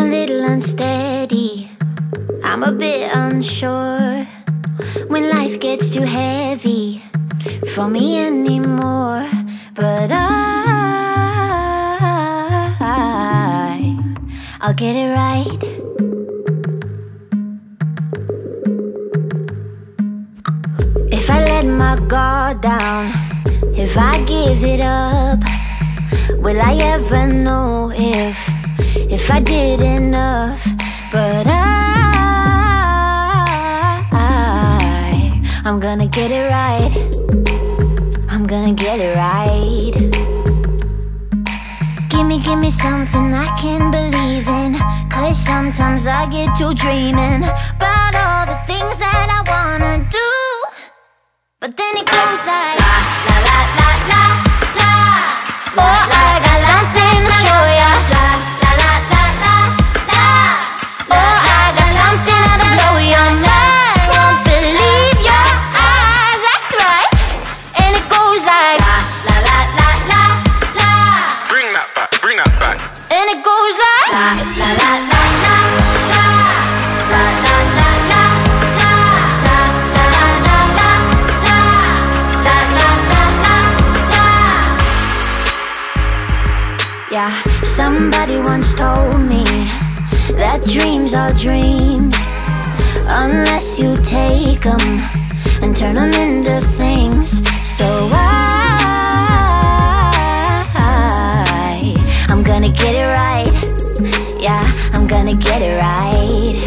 a little unsteady, I'm a bit unsure when life gets too heavy for me anymore. But I'll get it right. If I let my guard down, if I give it up, will I ever know if I did enough? But I'm gonna get it right. I'm gonna get it right. Give me something I can believe in, 'cause sometimes I get to dreaming about all the things that I wanna do, but then it goes like la la la la la la. Oh, I got something to show ya. La la la la la la. Oh, I got something to blow your mind. Won't believe your eyes. That's right. And it goes like la la la la la la. Bring that back, bring that back. And it goes like la la la la la la. La la la la la la la la la la. La la la la la. Yeah, somebody once told me that dreams are dreams unless you take them and turn them into things. So I'm gonna get it right. Yeah, I'm gonna get it right.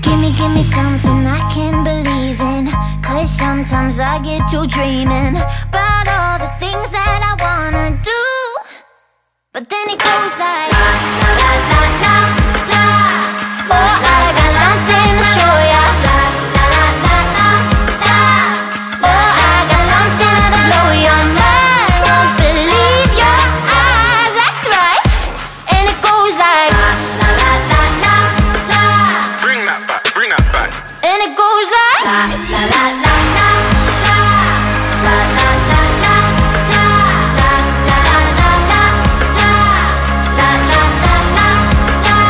Give me something I can believe in, 'cause sometimes I get to dreaming about all the things that I wanna do, but then it goes like la la la la la la. Oh, I got something to show ya. La la la la la la. Oh, I got something to blow your mind. Won't believe your eyes. That's right. And it goes like la la la la la la. Bring that back, bring that back. And it goes like la la la la la la. La la la la la la la la la la. La la la la la.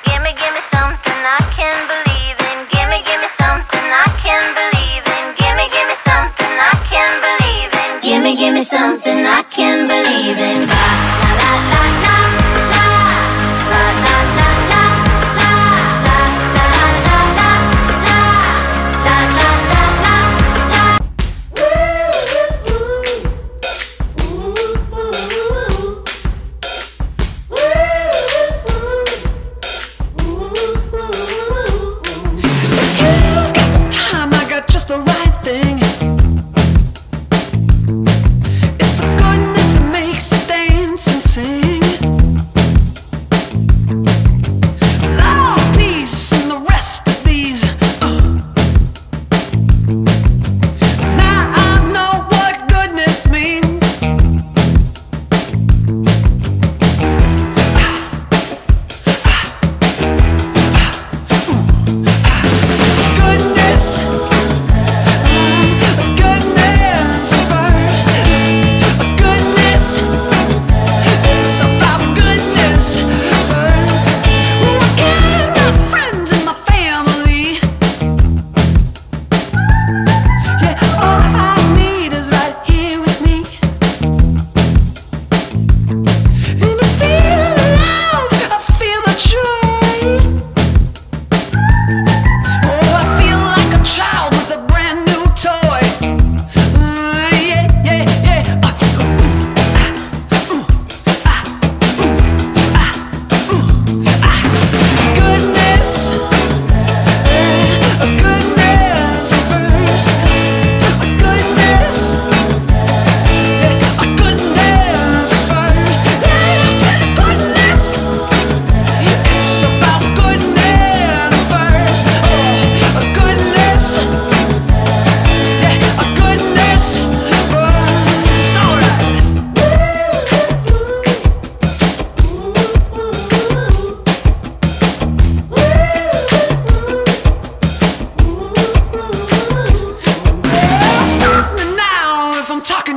Give me something I can believe in. Give me something I can believe in. Give me something I can believe in. Give me something I can believe in. La la la la la la. La la la la la la la la la la. La la la la la. If you've got the time, I got just the right thing. It's the good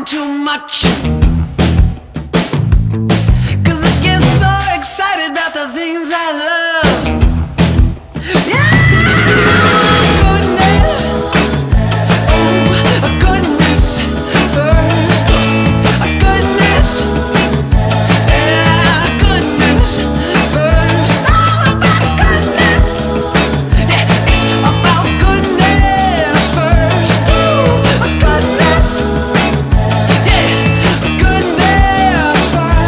talking too much. Cause I get so excited about the things I love. Yeah! Goodness, oh, goodness first. Goodness, yeah, goodness first. All about goodness. Yeah, it's about goodness first. Ooh, goodness. Yeah, goodness first.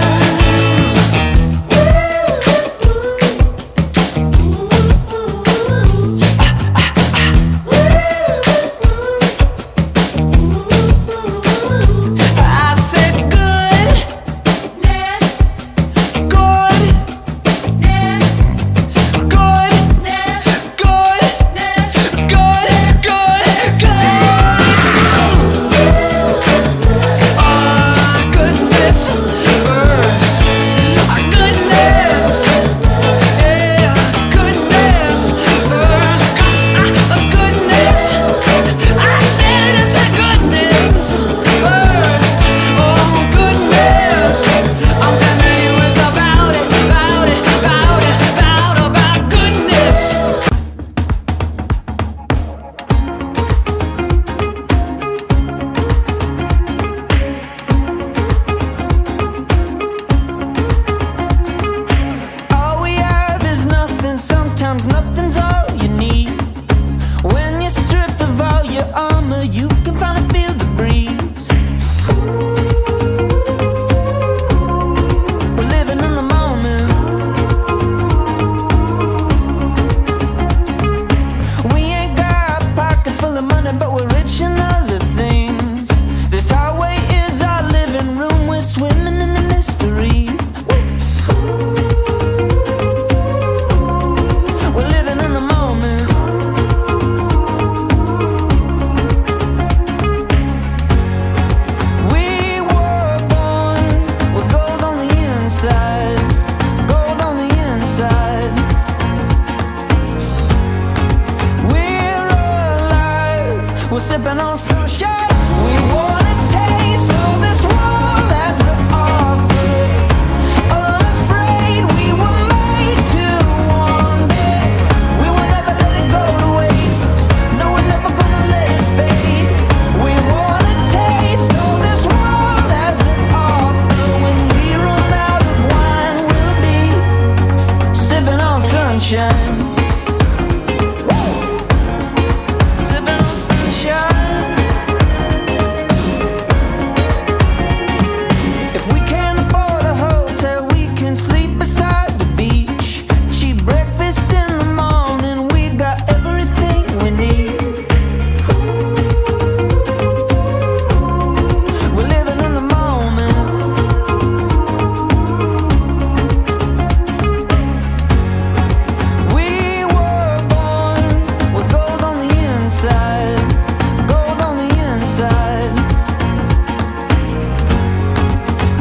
I said good, good, good, good, good, good. Goodness first. Goodness, yeah, goodness first. Goodness, I said it's a goodness first. Oh, goodness, I'm telling you it's about it, about it, about it, about goodness. All we have is nothing, sometimes nothing's all you need. When you're stripped of all your armor, you can finally feel the breeze. We're living in the moment. We ain't got pockets full of money, but we're rich in other things. This highway is our living room, we're swimming in the mystery. We're living in the moment. We were born with gold on the inside, gold on the inside. We're alive, we're sipping on sunshine. We wanna taste of this world as the offer. Unafraid, we were made to wander. We will never let it go to waste. No, we're never gonna let it fade. We wanna taste of this world as the offer. When we run out of wine, we'll be sipping on sunshine. Sipping on sunshine. If we can't afford a hotel, we can sleep beside the beach. Cheap breakfast in the morning, we got everything we need. We're living in the moment. We were born with gold on the inside, gold on the inside.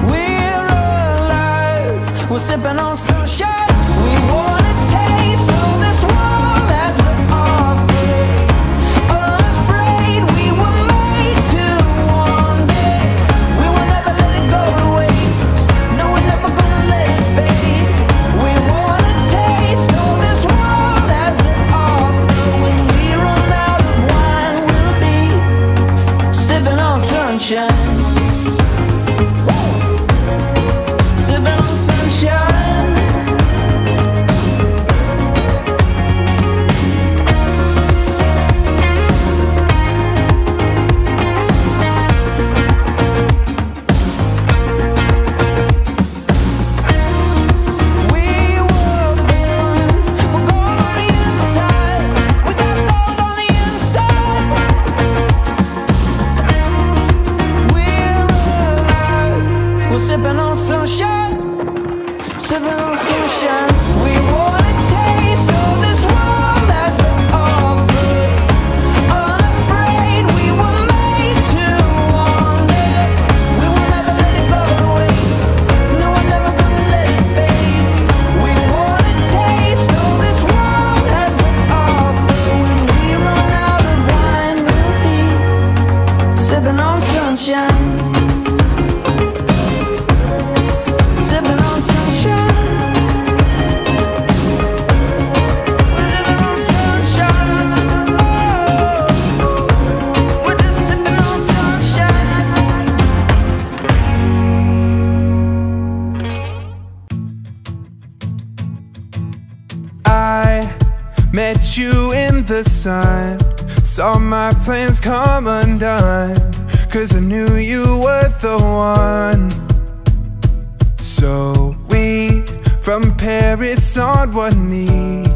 We're alive, we're sipping on sunshine. We wanna taste of this world as the offer. Unafraid, we were made to wander. We will never let it go to waste. No, we're never gonna let it fade. We wanna taste of this world as the offer. When we run out of wine, we'll be sipping on sunshine. Sipping on sunshine. We were born with gold on the inside. We got gold on the inside. We're alive, we're sipping on sunshine, sipping on sunshine. We wanna taste of this world as the offer. Unafraid, we were made to wander. We will never let it go to waste. No, we're never gonna let it fade. We wanna taste of this world as the offer. When we run out of wine, we'll be sipping on sunshine. the sun. Saw my plans come undone, 'cause I knew you were the one. So we, from Paris on one knee,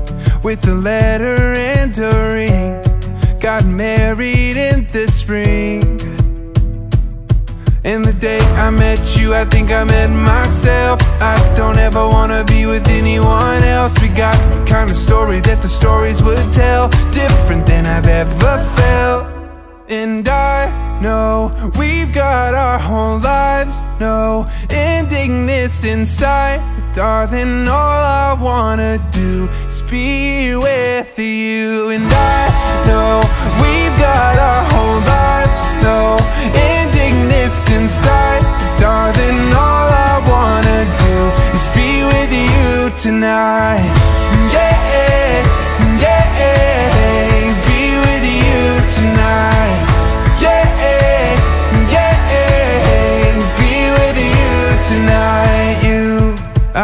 with a letter and a ring, got married in the spring. And the day I met you, I think I met myself. I don't ever wanna be with anyone else. We got the kind of story that the stories would tell, different than I've ever felt. And I know we've got our whole lives, no ending this inside. But darling, all I wanna do is be with you. And I know we've got our whole lives, no ending this inside. But darling, all I wanna do is be with you tonight. Yeah, yeah, be with you tonight. Yeah, yeah, be with you tonight.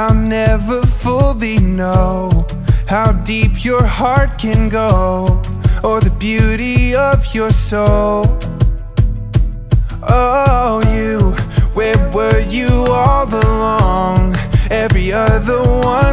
I'll never fully know how deep your heart can go, or the beauty of your soul. Oh, you, where were you all along? Every other one